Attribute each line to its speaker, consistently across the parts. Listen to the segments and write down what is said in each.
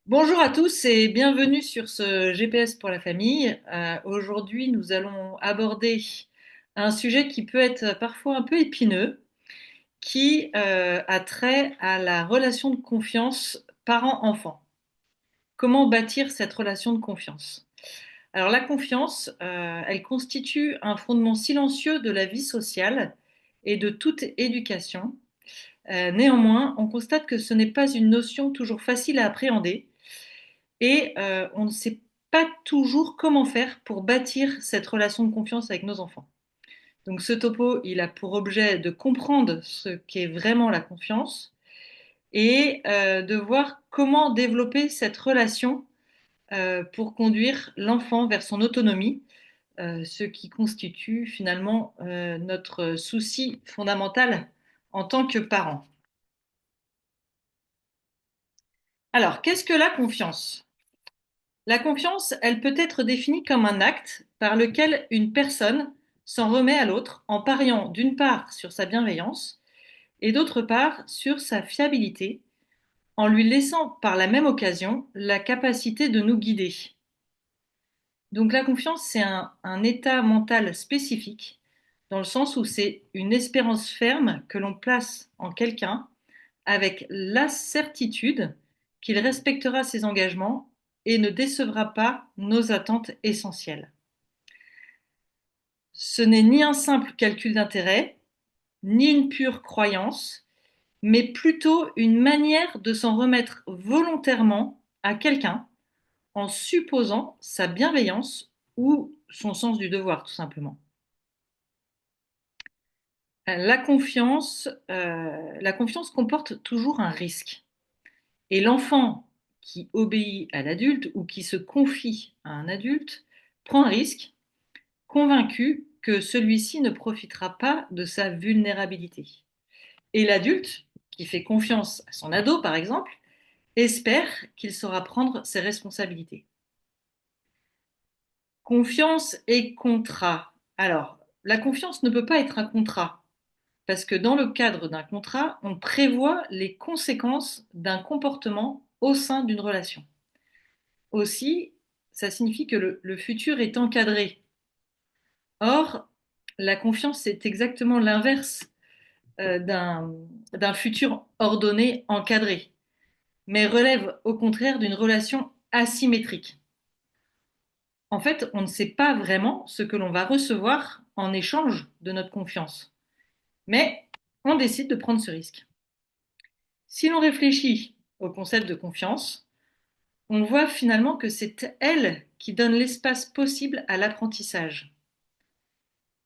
Speaker 1: Bonjour à tous et bienvenue sur ce GPS pour la famille. Aujourd'hui, nous allons aborder un sujet qui peut être parfois un peu épineux, qui a trait à la relation de confiance parent-enfant. Comment bâtir cette relation de confiance? Alors la confiance, elle constitue un fondement silencieux de la vie sociale et de toute éducation. Néanmoins, on constate que ce n'est pas une notion toujours facile à appréhender et on ne sait pas toujours comment faire pour bâtir cette relation de confiance avec nos enfants. Donc ce topo, il a pour objet de comprendre ce qu'est vraiment la confiance et de voir comment développer cette relation pour conduire l'enfant vers son autonomie, ce qui constitue finalement notre souci fondamental en tant que parent. Alors, qu'est-ce que la confiance? La confiance, elle peut être définie comme un acte par lequel une personne s'en remet à l'autre en pariant d'une part sur sa bienveillance et d'autre part sur sa fiabilité, en lui laissant par la même occasion la capacité de nous guider. Donc la confiance, c'est un état mental spécifique, dans le sens où c'est une espérance ferme que l'on place en quelqu'un avec la certitude qu'il respectera ses engagements et ne décevra pas nos attentes essentielles. Ce n'est ni un simple calcul d'intérêt, ni une pure croyance, mais plutôt une manière de s'en remettre volontairement à quelqu'un en supposant sa bienveillance ou son sens du devoir, tout simplement. La confiance comporte toujours un risque. Et l'enfant qui obéit à l'adulte ou qui se confie à un adulte prend un risque, convaincu que celui-ci ne profitera pas de sa vulnérabilité. Et l'adulte, qui fait confiance à son ado par exemple, espère qu'il saura prendre ses responsabilités. Confiance et contrat. Alors, la confiance ne peut pas être un contrat, parce que dans le cadre d'un contrat, on prévoit les conséquences d'un comportement au sein d'une relation. Aussi, ça signifie que le futur est encadré. Or, la confiance, c'est exactement l'inverse d'un futur ordonné, encadré, mais relève au contraire d'une relation asymétrique. En fait, on ne sait pas vraiment ce que l'on va recevoir en échange de notre confiance, mais on décide de prendre ce risque. Si l'on réfléchit au concept de confiance, on voit finalement que c'est elle qui donne l'espace possible à l'apprentissage.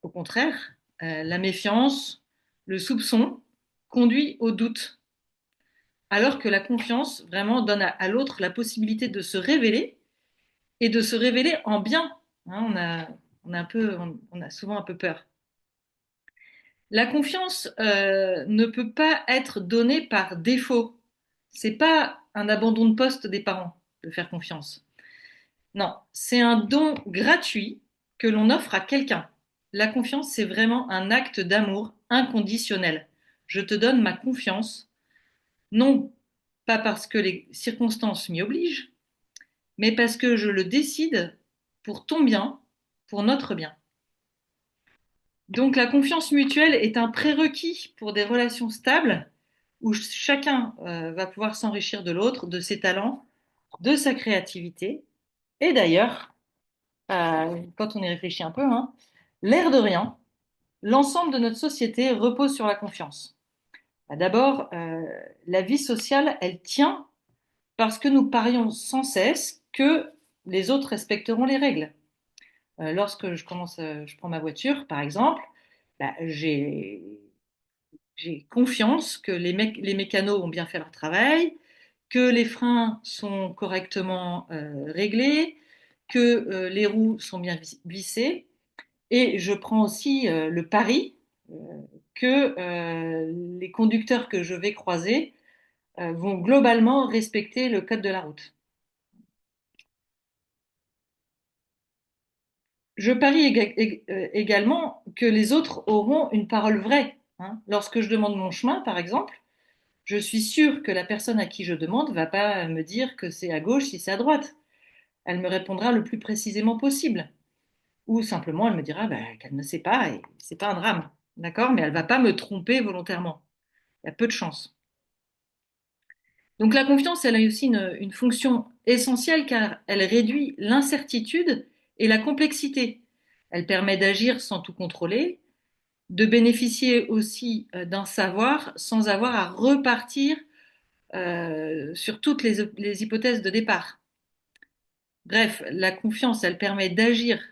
Speaker 1: Au contraire, la méfiance, le soupçon conduit au doute, alors que la confiance vraiment donne à l'autre la possibilité de se révéler et de se révéler en bien. Hein, on a souvent un peu peur. La confiance ne peut pas être donnée par défaut. C'est pas un abandon de poste des parents de faire confiance. Non, c'est un don gratuit que l'on offre à quelqu'un. La confiance, c'est vraiment un acte d'amour inconditionnel. Je te donne ma confiance, non pas parce que les circonstances m'y obligent, mais parce que je le décide pour ton bien, pour notre bien. Donc la confiance mutuelle est un prérequis pour des relations stables où chacun va pouvoir s'enrichir de l'autre, de ses talents, de sa créativité. Et d'ailleurs, quand on y réfléchit un peu, hein, l'air de rien, l'ensemble de notre société repose sur la confiance. D'abord, la vie sociale, elle tient parce que nous parions sans cesse que les autres respecteront les règles. Lorsque je prends ma voiture, par exemple, bah, j'ai confiance que les mécanos ont bien fait leur travail, que les freins sont correctement réglés, que les roues sont bien vissées. Et je prends aussi le pari euh, que les conducteurs que je vais croiser vont globalement respecter le code de la route. Je parie également que les autres auront une parole vraie. Hein. Lorsque je demande mon chemin, par exemple, Je suis sûre que la personne à qui je demande va pas me dire que c'est à gauche si c'est à droite. Elle me répondra le plus précisément possible. Ou simplement, elle me dira bah, qu'elle ne sait pas et c'est pas un drame. D'accord? Mais elle va pas me tromper volontairement. Il y a peu de chances. Donc la confiance, elle a aussi une fonction essentielle car elle réduit l'incertitude et la complexité. Elle permet d'agir sans tout contrôler, de bénéficier aussi d'un savoir sans avoir à repartir sur toutes les hypothèses de départ. Bref, la confiance, elle permet d'agir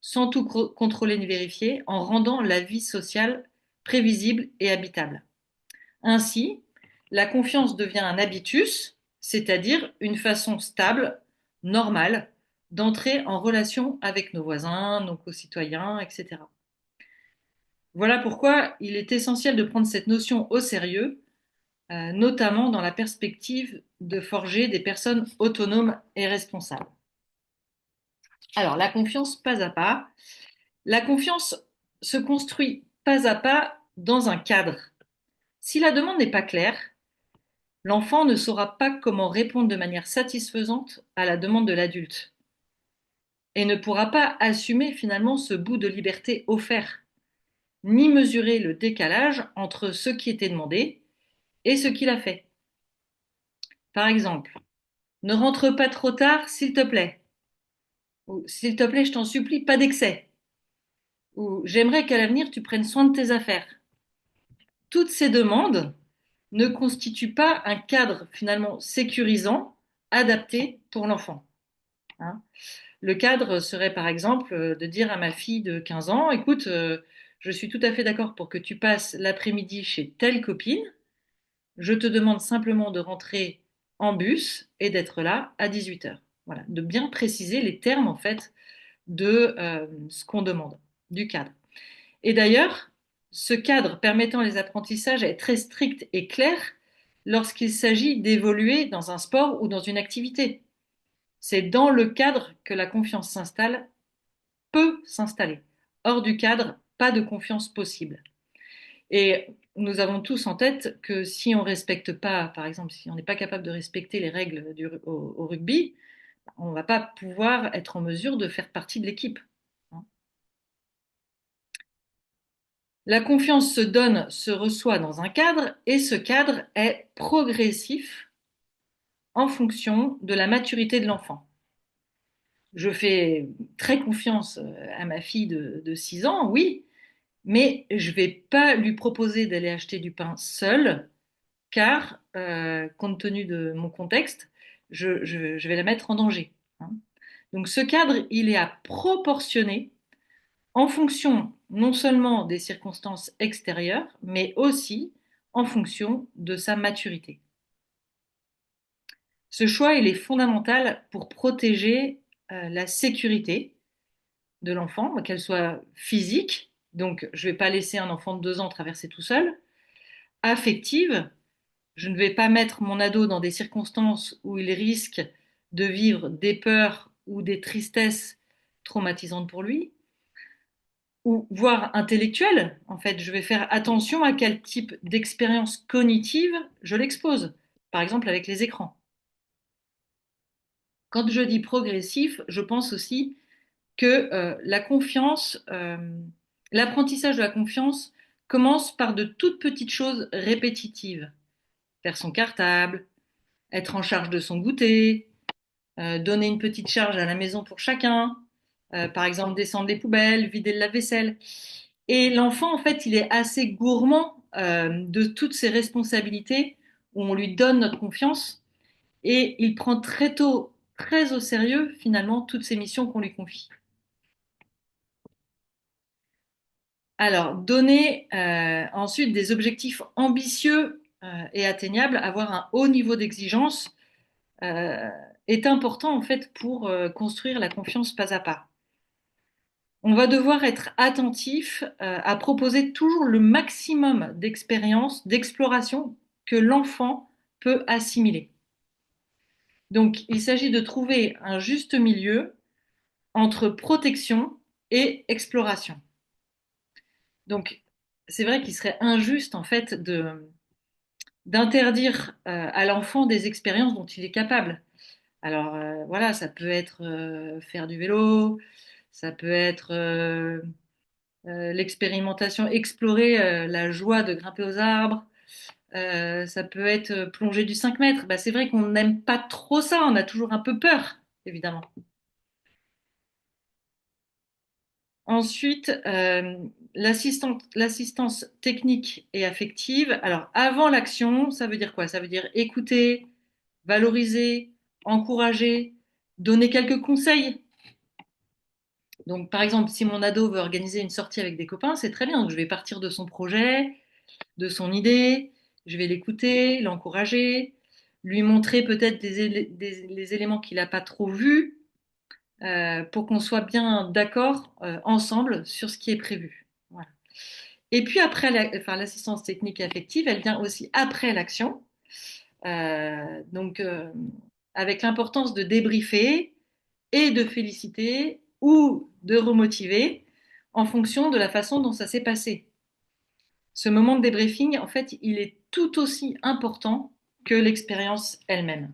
Speaker 1: sans tout contrôler ni vérifier en rendant la vie sociale prévisible et habitable. Ainsi, la confiance devient un habitus, c'est-à-dire une façon stable, normale, d'entrer en relation avec nos voisins, nos concitoyens, etc. Voilà pourquoi il est essentiel de prendre cette notion au sérieux, notamment dans la perspective de forger des personnes autonomes et responsables. Alors, la confiance pas à pas. La confiance se construit pas à pas dans un cadre. Si la demande n'est pas claire, l'enfant ne saura pas comment répondre de manière satisfaisante à la demande de l'adulte et ne pourra pas assumer finalement ce bout de liberté offert, ni mesurer le décalage entre ce qui était demandé et ce qu'il a fait. Par exemple, ne rentre pas trop tard, s'il te plaît. Ou s'il te plaît, je t'en supplie, pas d'excès. Ou j'aimerais qu'à l'avenir, tu prennes soin de tes affaires. Toutes ces demandes ne constituent pas un cadre finalement sécurisant, adapté pour l'enfant. Hein. Le cadre serait par exemple de dire à ma fille de 15 ans, écoute, je suis tout à fait d'accord pour que tu passes l'après-midi chez telle copine, je te demande simplement de rentrer en bus et d'être là à 18 heures. Voilà, de bien préciser les termes en fait de ce qu'on demande, du cadre. Et d'ailleurs, ce cadre permettant les apprentissages est très strict et clair lorsqu'il s'agit d'évoluer dans un sport ou dans une activité. C'est dans le cadre que la confiance s'installe, peut s'installer. Hors du cadre, pas de confiance possible. Et nous avons tous en tête que si on ne respecte pas, par exemple, si on n'est pas capable de respecter les règles au rugby, on ne va pas pouvoir être en mesure de faire partie de l'équipe. La confiance se donne, se reçoit dans un cadre et ce cadre est progressif en fonction de la maturité de l'enfant. Je fais très confiance à ma fille de 6 ans, oui, mais je ne vais pas lui proposer d'aller acheter du pain seule car, compte tenu de mon contexte, je vais la mettre en danger. Hein. Donc ce cadre, il est à proportionner en fonction non seulement des circonstances extérieures, mais aussi en fonction de sa maturité. Ce choix, il est fondamental pour protéger la sécurité de l'enfant, qu'elle soit physique, donc je ne vais pas laisser un enfant de 2 ans traverser tout seul, affective, je ne vais pas mettre mon ado dans des circonstances où il risque de vivre des peurs ou des tristesses traumatisantes pour lui, ou voire intellectuelle. En fait, je vais faire attention à quel type d'expérience cognitive je l'expose, par exemple avec les écrans. Quand je dis progressif, je pense aussi que la confiance, l'apprentissage de la confiance commence par de toutes petites choses répétitives. Faire son cartable, être en charge de son goûter, donner une petite charge à la maison pour chacun, par exemple descendre les poubelles, vider le lave-vaisselle. Et l'enfant, en fait, il est assez gourmand de toutes ces responsabilités où on lui donne notre confiance et il prend très tôt, très au sérieux, finalement, toutes ces missions qu'on lui confie. Alors, donner ensuite des objectifs ambitieux et atteignables, avoir un haut niveau d'exigence euh, est important en fait pour construire la confiance pas à pas. On va devoir être attentif à proposer toujours le maximum d'expérience, d'exploration que l'enfant peut assimiler. Donc, il s'agit de trouver un juste milieu entre protection et exploration. Donc, c'est vrai qu'il serait injuste en fait d'interdire à l'enfant des expériences dont il est capable. Alors voilà, ça peut être faire du vélo, ça peut être l'expérimentation, explorer la joie de grimper aux arbres, ça peut être plonger du 5 mètres. Bah, c'est vrai qu'on n'aime pas trop ça, on a toujours un peu peur, évidemment. Ensuite, l'assistance technique et affective. Alors, avant l'action, ça veut dire quoi? Ça veut dire écouter, valoriser, encourager, donner quelques conseils. Donc, par exemple, si mon ado veut organiser une sortie avec des copains, c'est très bien. Donc, je vais partir de son projet, de son idée, je vais l'écouter, l'encourager, lui montrer peut-être les éléments qu'il n'a pas trop vus pour qu'on soit bien d'accord ensemble sur ce qui est prévu. Voilà. Et puis après, l'assistance technique et affective, elle vient aussi après l'action. Donc, avec l'importance de débriefer et de féliciter ou de remotiver en fonction de la façon dont ça s'est passé. Ce moment de débriefing, en fait, il est tout aussi important que l'expérience elle-même.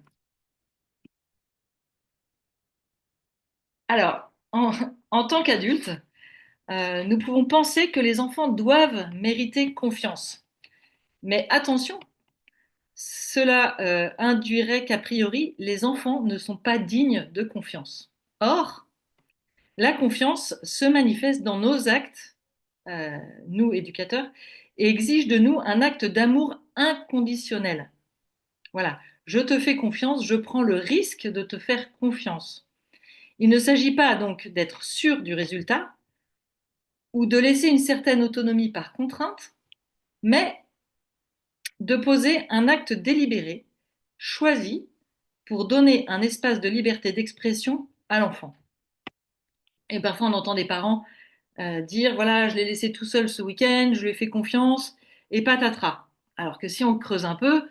Speaker 1: Alors, en tant qu'adulte, nous pouvons penser que les enfants doivent mériter confiance. Mais attention, cela induirait qu'a priori, les enfants ne sont pas dignes de confiance. Or, la confiance se manifeste dans nos actes, nous éducateurs, et exige de nous un acte d'amour inconditionnel. Voilà, je te fais confiance, je prends le risque de te faire confiance. Il ne s'agit pas donc d'être sûr du résultat ou de laisser une certaine autonomie par contrainte, mais de poser un acte délibéré, choisi, pour donner un espace de liberté d'expression à l'enfant. Et parfois, on entend des parents dire, voilà, je l'ai laissé tout seul ce week-end, je lui ai fait confiance, et patatras. Alors que si on creuse un peu,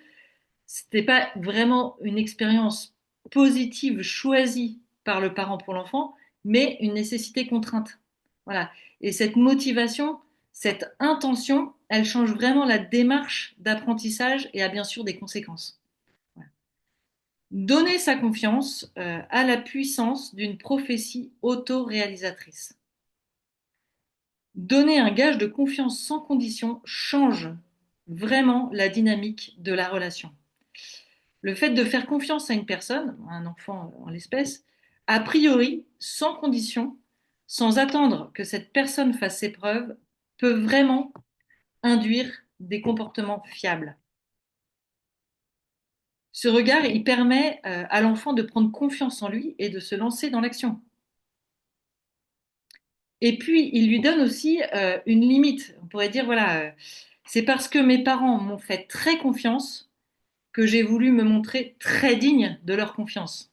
Speaker 1: c'était pas vraiment une expérience positive choisie par le parent pour l'enfant, mais une nécessité contrainte. Voilà. Et cette motivation, cette intention, elle change vraiment la démarche d'apprentissage et a bien sûr des conséquences. Voilà. Donner sa confiance à la puissance d'une prophétie autoréalisatrice. Donner un gage de confiance sans condition change vraiment la dynamique de la relation. Le fait de faire confiance à une personne, à un enfant en l'espèce, a priori, sans condition, sans attendre que cette personne fasse ses preuves, peut vraiment induire des comportements fiables. Ce regard, il permet à l'enfant de prendre confiance en lui et de se lancer dans l'action. Et puis, il lui donne aussi une limite. On pourrait dire, voilà, c'est parce que mes parents m'ont fait très confiance que j'ai voulu me montrer très digne de leur confiance.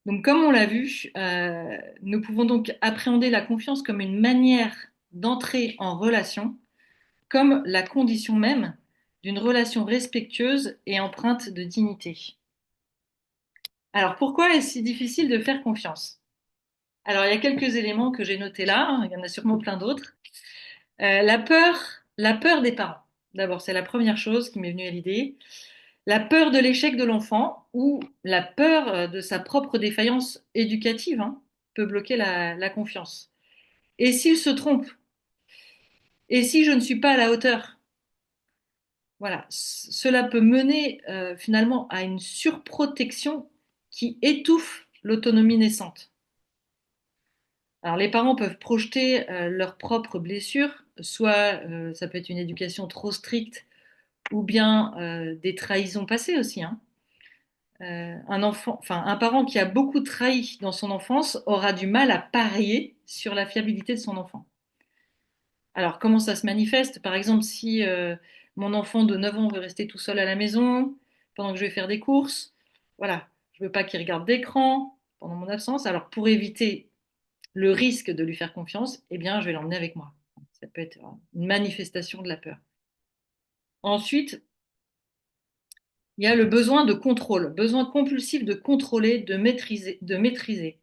Speaker 1: Donc, comme on l'a vu, nous pouvons donc appréhender la confiance comme une manière d'entrer en relation, comme la condition même d'une relation respectueuse et empreinte de dignité. Alors, pourquoi est-ce si difficile de faire confiance? Alors, il y a quelques éléments que j'ai notés là, hein, il y en a sûrement plein d'autres. La peur des parents. D'abord, c'est la première chose qui m'est venue à l'idée. La peur de l'échec de l'enfant ou la peur de sa propre défaillance éducative hein, peut bloquer la confiance. Et s'il se trompe? Et si je ne suis pas à la hauteur? Voilà, cela peut mener finalement à une surprotection qui étouffe l'autonomie naissante. Alors les parents peuvent projeter leurs propres blessures, soit ça peut être une éducation trop stricte ou bien des trahisons passées aussi. Hein. Un parent qui a beaucoup trahi dans son enfance aura du mal à parier sur la fiabilité de son enfant. Alors, comment ça se manifeste? Par exemple, si mon enfant de 9 ans veut rester tout seul à la maison pendant que je vais faire des courses, voilà, je veux pas qu'il regarde d'écran pendant mon absence. Alors, pour éviter le risque de lui faire confiance, eh bien, je vais l'emmener avec moi. Ça peut être une manifestation de la peur. Ensuite, il y a le besoin de contrôle, besoin compulsif de contrôler, de maîtriser.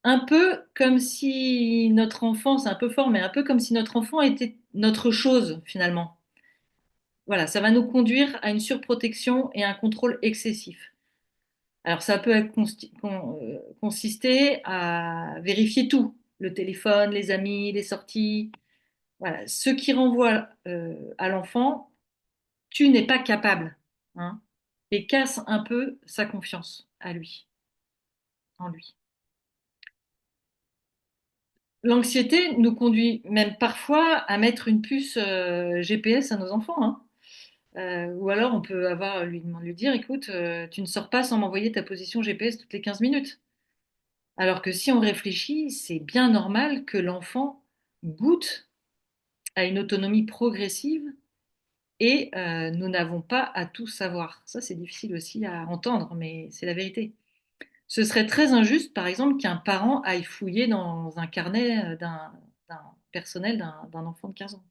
Speaker 1: Un peu comme si notre enfant, c'est un peu fort, mais un peu comme si notre enfant était notre chose finalement. Voilà, ça va nous conduire à une surprotection et un contrôle excessif. Alors ça peut être consister à vérifier tout, le téléphone, les amis, les sorties, voilà, ce qui renvoie à l'enfant, tu n'es pas capable, hein, et casse un peu sa confiance à lui, en lui. L'anxiété nous conduit même parfois à mettre une puce GPS à nos enfants, hein. Ou alors on peut lui dire, écoute, tu ne sors pas sans m'envoyer ta position GPS toutes les 15 minutes. Alors que si on réfléchit, c'est bien normal que l'enfant goûte à une autonomie progressive et nous n'avons pas à tout savoir. Ça, c'est difficile aussi à entendre, mais c'est la vérité. Ce serait très injuste, par exemple, qu'un parent aille fouiller dans un carnet d'un personnel d'un enfant de 15 ans.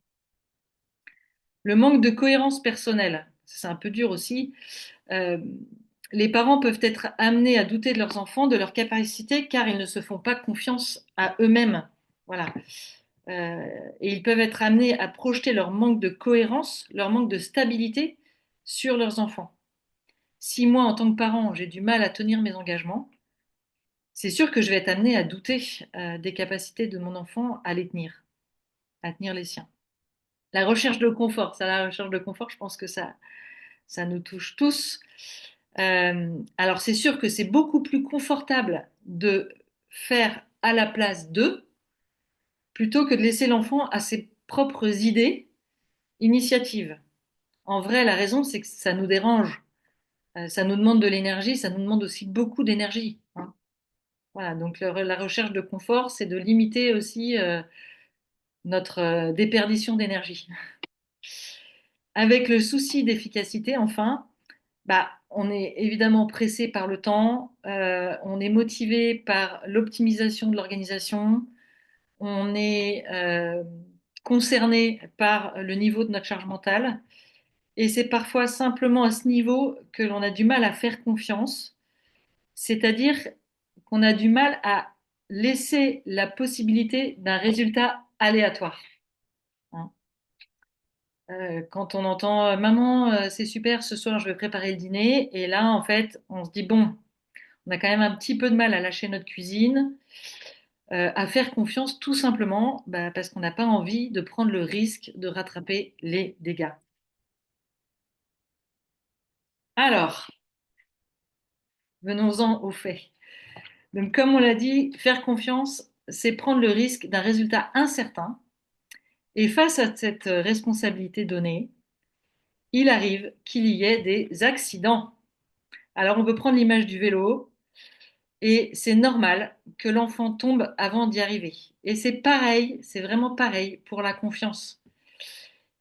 Speaker 1: Le manque de cohérence personnelle, c'est un peu dur aussi. Euh, les parents peuvent être amenés à douter de leurs enfants, de leurs capacités, car ils ne se font pas confiance à eux-mêmes. Voilà. Euh, et ils peuvent être amenés à projeter leur manque de cohérence, leur manque de stabilité sur leurs enfants. Si moi, en tant que parent, j'ai du mal à tenir mes engagements, c'est sûr que je vais être amené à douter des capacités de mon enfant à tenir les siens. La recherche de confort, la recherche de confort, je pense que ça nous touche tous. Alors c'est sûr que c'est beaucoup plus confortable de faire à la place d'eux plutôt que de laisser l'enfant à ses propres idées, initiatives. En vrai, la raison, c'est que ça nous dérange. Ça nous demande de l'énergie, ça nous demande aussi beaucoup d'énergie, hein. Voilà, donc la recherche de confort, c'est de limiter aussi notre déperdition d'énergie. Avec le souci d'efficacité, enfin, bah, on est évidemment pressé par le temps, on est motivé par l'optimisation de l'organisation, on est concerné par le niveau de notre charge mentale, et c'est parfois simplement à ce niveau que l'on a du mal à faire confiance, c'est-à-dire qu'on a du mal à laisser la possibilité d'un résultat aléatoire, hein. Quand on entend maman, c'est super, ce soir je vais préparer le dîner, et là en fait on se dit bon, on a quand même un petit peu de mal à lâcher notre cuisine, à faire confiance tout simplement bah, parce qu'on n'a pas envie de prendre le risque de rattraper les dégâts. Alors, venons-en aux faits. Donc, comme on l'a dit, faire confiance, c'est prendre le risque d'un résultat incertain. Et face à cette responsabilité donnée, il arrive qu'il y ait des accidents. Alors, on peut prendre l'image du vélo, et c'est normal que l'enfant tombe avant d'y arriver. Et c'est pareil, c'est vraiment pareil pour la confiance.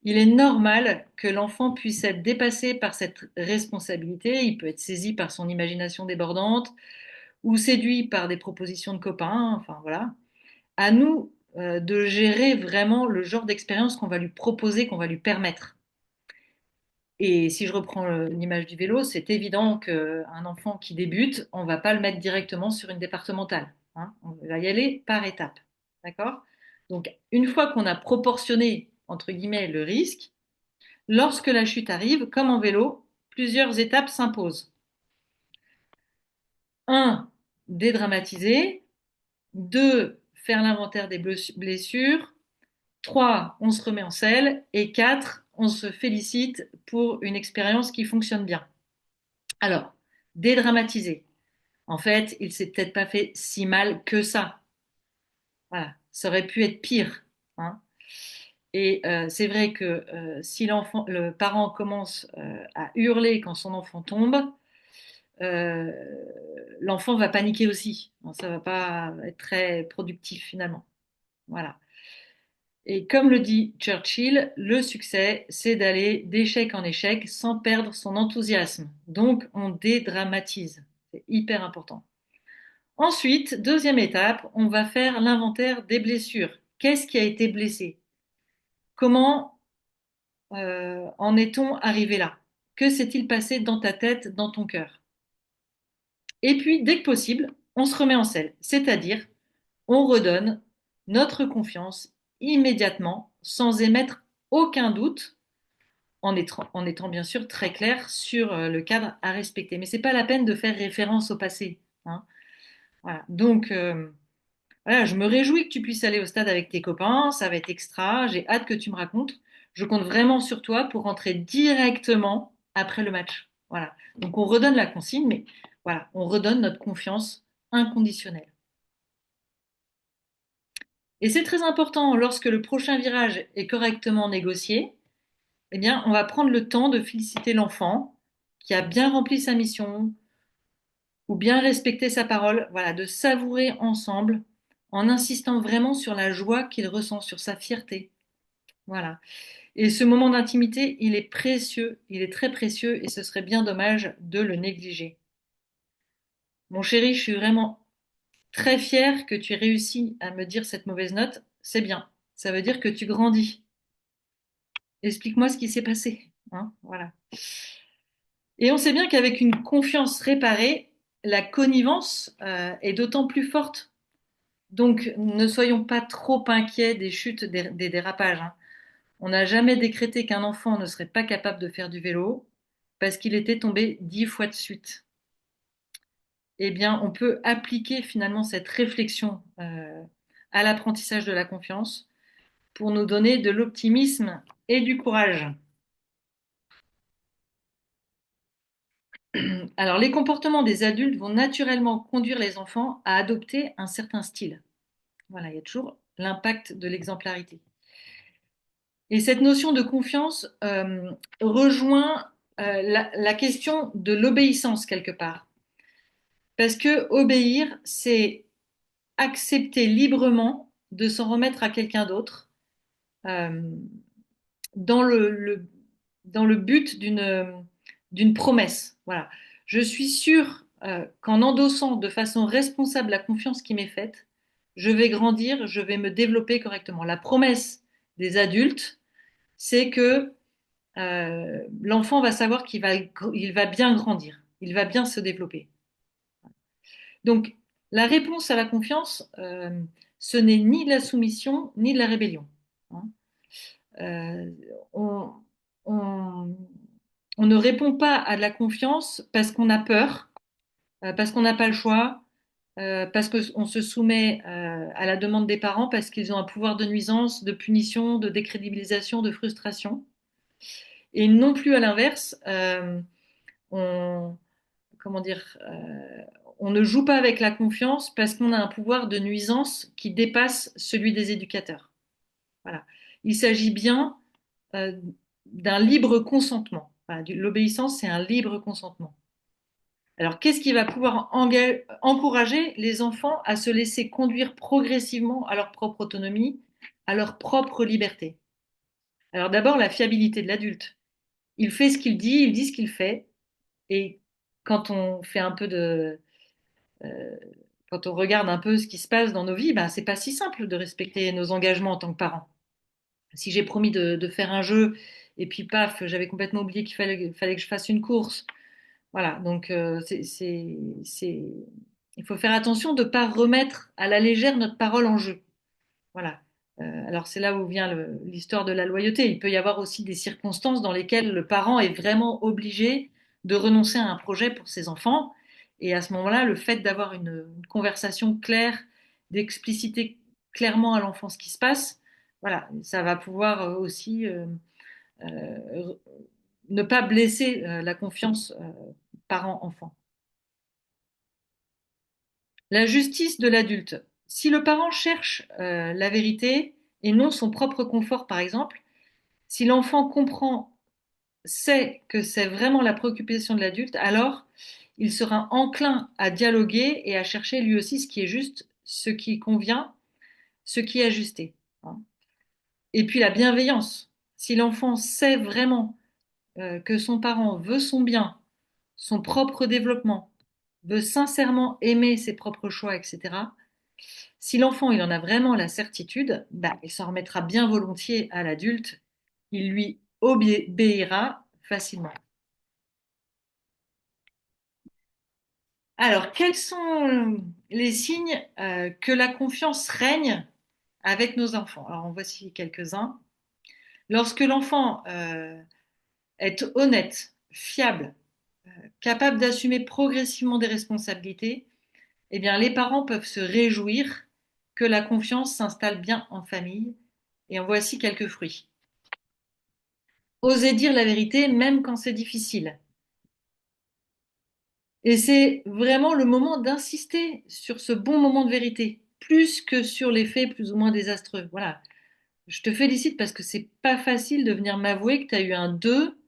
Speaker 1: Il est normal que l'enfant puisse être dépassé par cette responsabilité. Il peut être saisi par son imagination débordante ou séduit par des propositions de copains. Enfin voilà. À nous de gérer vraiment le genre d'expérience qu'on va lui proposer, qu'on va lui permettre. Et si je reprends l'image du vélo, c'est évident qu'un enfant qui débute, on ne va pas le mettre directement sur une départementale, hein. On va y aller par étapes. D'accord? Donc, une fois qu'on a proportionné, entre guillemets, le risque, lorsque la chute arrive, comme en vélo, plusieurs étapes s'imposent. 1. Dédramatiser. 2. Faire l'inventaire des blessures. 3. On se remet en selle. Et 4. On se félicite pour une expérience qui fonctionne bien. Alors, dédramatiser. En fait, il s'est peut-être pas fait si mal que ça. Voilà, ça aurait pu être pire, hein. Et c'est vrai que si le parent commence à hurler quand son enfant tombe, euh, l'enfant va paniquer aussi. Bon, ça va pas être très productif finalement. Voilà. Et comme le dit Churchill, le succès, c'est d'aller d'échec en échec sans perdre son enthousiasme. Donc, on dédramatise. C'est hyper important. Ensuite, deuxième étape, on va faire l'inventaire des blessures. Qu'est-ce qui a été blessé? Comment en est-on arrivé là? Que s'est-il passé dans ta tête, dans ton cœur? Et puis, dès que possible, on se remet en selle. C'est-à-dire, on redonne notre confiance immédiatement, sans émettre aucun doute, en étant bien sûr très clair sur le cadre à respecter. Mais c'est pas la peine de faire référence au passé, hein. Voilà. Donc, voilà, je me réjouis que tu puisses aller au stade avec tes copains, ça va être extra, j'ai hâte que tu me racontes. Je compte vraiment sur toi pour rentrer directement après le match. Voilà. Donc on redonne la consigne, mais voilà, on redonne notre confiance inconditionnelle. Et c'est très important, lorsque le prochain virage est correctement négocié, eh bien, on va prendre le temps de féliciter l'enfant qui a bien rempli sa mission ou bien respecté sa parole, voilà, de savourer ensemble en insistant vraiment sur la joie qu'il ressent, sur sa fierté. Voilà. Et ce moment d'intimité, il est précieux, il est très précieux et ce serait bien dommage de le négliger. Mon chéri, je suis vraiment très fière que tu aies réussi à me dire cette mauvaise note. C'est bien. Ça veut dire que tu grandis. Explique-moi ce qui s'est passé, hein, voilà. Et on sait bien qu'avec une confiance réparée, la connivence est d'autant plus forte. Donc, ne soyons pas trop inquiets des chutes, des dérapages, hein. On n'a jamais décrété qu'un enfant ne serait pas capable de faire du vélo parce qu'il était tombé 10 fois de suite. Eh bien, on peut appliquer finalement cette réflexion à l'apprentissage de la confiance pour nous donner de l'optimisme et du courage. Alors, les comportements des adultes vont naturellement conduire les enfants à adopter un certain style. Voilà, il y a toujours l'impact de l'exemplarité. Et cette notion de confiance rejoint la question de l'obéissance quelque part. Parce que obéir, c'est accepter librement de s'en remettre à quelqu'un d'autre euh, dans dans le but d'une promesse. Voilà. Je suis sûre qu'en endossant de façon responsable la confiance qui m'est faite, je vais grandir, je vais me développer correctement. La promesse des adultes, c'est que l'enfant va savoir il va bien grandir, il va bien se développer. Donc, la réponse à la confiance, ce n'est ni de la soumission ni de la rébellion, hein. Euh, on, on- on ne répond pas à de la confiance parce qu'on a peur, parce qu'on n'a pas le choix, parce qu'on se soumet à la demande des parents, parce qu'ils ont un pouvoir de nuisance, de punition, de décrédibilisation, de frustration. Et non plus à l'inverse, on, comment dire, on ne joue pas avec la confiance parce qu'on a un pouvoir de nuisance qui dépasse celui des éducateurs. Voilà. Il s'agit bien euh, d'un libre consentement. Voilà, l'obéissance, c'est un libre consentement. Alors, qu'est-ce qui va pouvoir encourager les enfants à se laisser conduire progressivement à leur propre autonomie, à leur propre liberté? Alors, d'abord, la fiabilité de l'adulte. Il fait ce qu'il dit ce qu'il fait. Et quand on fait un peu euh, quand on regarde un peu ce qui se passe dans nos vies, ben, c'est pas si simple de respecter nos engagements en tant que parents. Si j'ai promis de faire un jeu et puis paf, j'avais complètement oublié fallait que je fasse une course. Voilà, donc il faut faire attention de ne pas remettre à la légère notre parole en jeu. Voilà. Alors c'est là où vient l'histoire de la loyauté. Il peut y avoir aussi des circonstances dans lesquelles le parent est vraiment obligé de renoncer à un projet pour ses enfants. Et à ce moment-là, le fait d'avoir une conversation claire, d'expliciter clairement à l'enfant ce qui se passe, voilà, ça va pouvoir aussi euh, ne pas blesser la confiance parent-enfant. La justice de l'adulte. Si le parent cherche la vérité et non son propre confort, par exemple, si l'enfant comprend, sait que c'est vraiment la préoccupation de l'adulte, alors il sera enclin à dialoguer et à chercher lui aussi ce qui est juste, ce qui convient, ce qui est ajusté, hein. Et puis la bienveillance. Si l'enfant sait vraiment que son parent veut son bien, son propre développement, veut sincèrement aimer ses propres choix, etc., si l'enfant il en a vraiment la certitude, bah, il s'en remettra bien volontiers à l'adulte, il lui obéira facilement. Alors, quels sont les signes que la confiance règne avec nos enfants? Alors, en voici quelques-uns. Lorsque l'enfant est honnête, fiable, capable d'assumer progressivement des responsabilités, eh bien, les parents peuvent se réjouir que la confiance s'installe bien en famille. Et en voici quelques fruits. Oser dire la vérité même quand c'est difficile. Et c'est vraiment le moment d'insister sur ce bon moment de vérité, plus que sur les faits plus ou moins désastreux. Voilà. Je te félicite parce que c'est pas facile de venir m'avouer que tu as eu un 2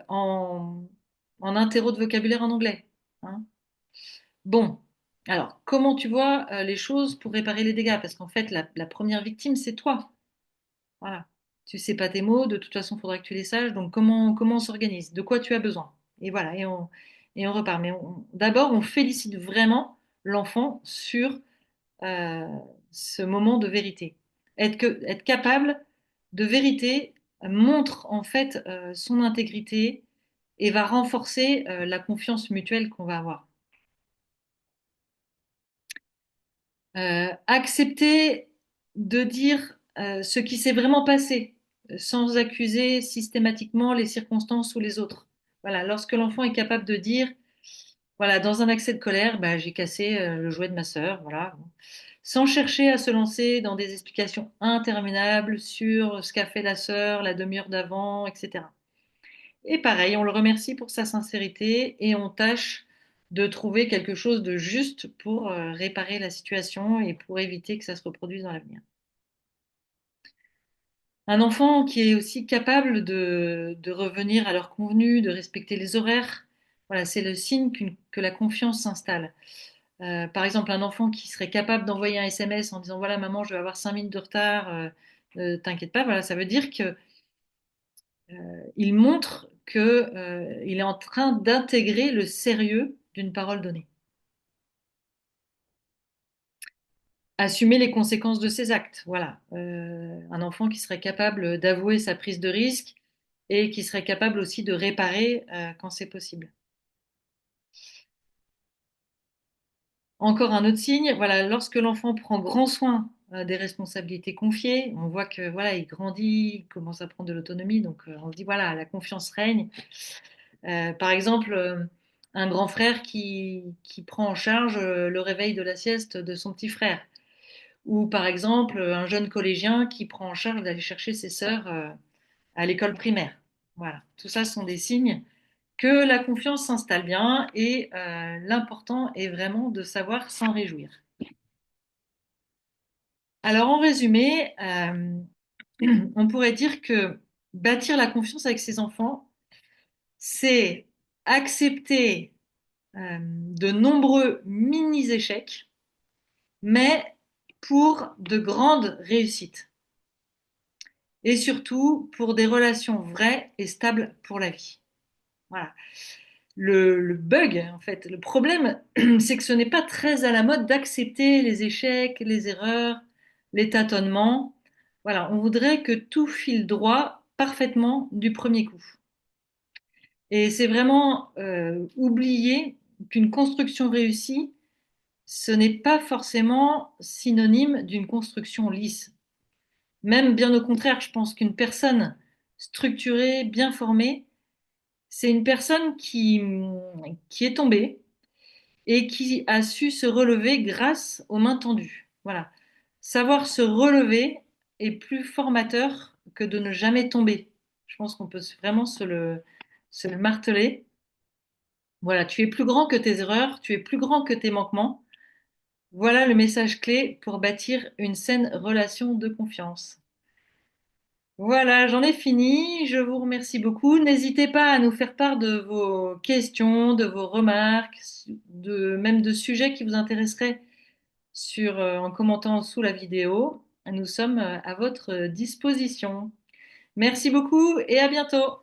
Speaker 1: en interro de vocabulaire en anglais. Hein. Bon, alors, comment tu vois les choses pour réparer les dégâts? Parce qu'en fait, la première victime, c'est toi. Voilà. Tu sais pas tes mots, de toute façon, il faudra que tu les saches. Donc, comment on s'organise? De quoi tu as besoin? Et voilà, et on repart. Mais d'abord, on félicite vraiment l'enfant sur euh, ce moment de vérité. Être capable de vérité montre en fait son intégrité et va renforcer la confiance mutuelle qu'on va avoir. Accepter de dire ce qui s'est vraiment passé, sans accuser systématiquement les circonstances ou les autres. Voilà, lorsque l'enfant est capable de dire, voilà, dans un accès de colère, bah, j'ai cassé le jouet de ma sœur, voilà, sans chercher à se lancer dans des explications interminables sur ce qu'a fait la sœur la demi-heure d'avant, etc. Et pareil, on le remercie pour sa sincérité et on tâche de trouver quelque chose de juste pour réparer la situation et pour éviter que ça se reproduise dans l'avenir. Un enfant qui est aussi capable de revenir à l'heure convenue, de respecter les horaires, voilà, c'est le signe que la confiance s'installe. Par exemple, un enfant qui serait capable d'envoyer un SMS en disant voilà maman, je vais avoir 5 minutes de retard, t'inquiète pas, voilà, ça veut dire que il montre que il est en train d'intégrer le sérieux d'une parole donnée. Assumer les conséquences de ses actes, voilà. Un enfant qui serait capable d'avouer sa prise de risque et qui serait capable aussi de réparer quand c'est possible. Encore un autre signe, voilà, lorsque l'enfant prend grand soin des responsabilités confiées, on voit que voilà, il grandit, il commence à prendre de l'autonomie, donc on se dit voilà, la confiance règne. Par exemple, un grand frère qui prend en charge le réveil de la sieste de son petit frère. Ou par exemple, un jeune collégien qui prend en charge d'aller chercher ses sœurs à l'école primaire. Voilà, tout ça sont des signes que la confiance s'installe bien et l'important est vraiment de savoir s'en réjouir. Alors en résumé, on pourrait dire que bâtir la confiance avec ses enfants, c'est accepter de nombreux mini-échecs, mais pour de grandes réussites. Et surtout pour des relations vraies et stables pour la vie. Voilà. Le bug, en fait, le problème, c'est que ce n'est pas très à la mode d'accepter les échecs, les erreurs, les tâtonnements. Voilà, on voudrait que tout file droit parfaitement du premier coup. Et c'est vraiment oublier qu'une construction réussie, ce n'est pas forcément synonyme d'une construction lisse. Même bien au contraire, je pense qu'une personne structurée, bien formée, c'est une personne qui est tombée et qui a su se relever grâce aux mains tendues. Voilà. Savoir se relever est plus formateur que de ne jamais tomber. Je pense qu'on peut vraiment se le marteler. Voilà, tu es plus grand que tes erreurs, tu es plus grand que tes manquements. Voilà le message clé pour bâtir une saine relation de confiance. Voilà, j'en ai fini. Je vous remercie beaucoup. N'hésitez pas à nous faire part de vos questions, de vos remarques, même de sujets qui vous intéresseraient en commentant sous la vidéo. Nous sommes à votre disposition. Merci beaucoup et à bientôt.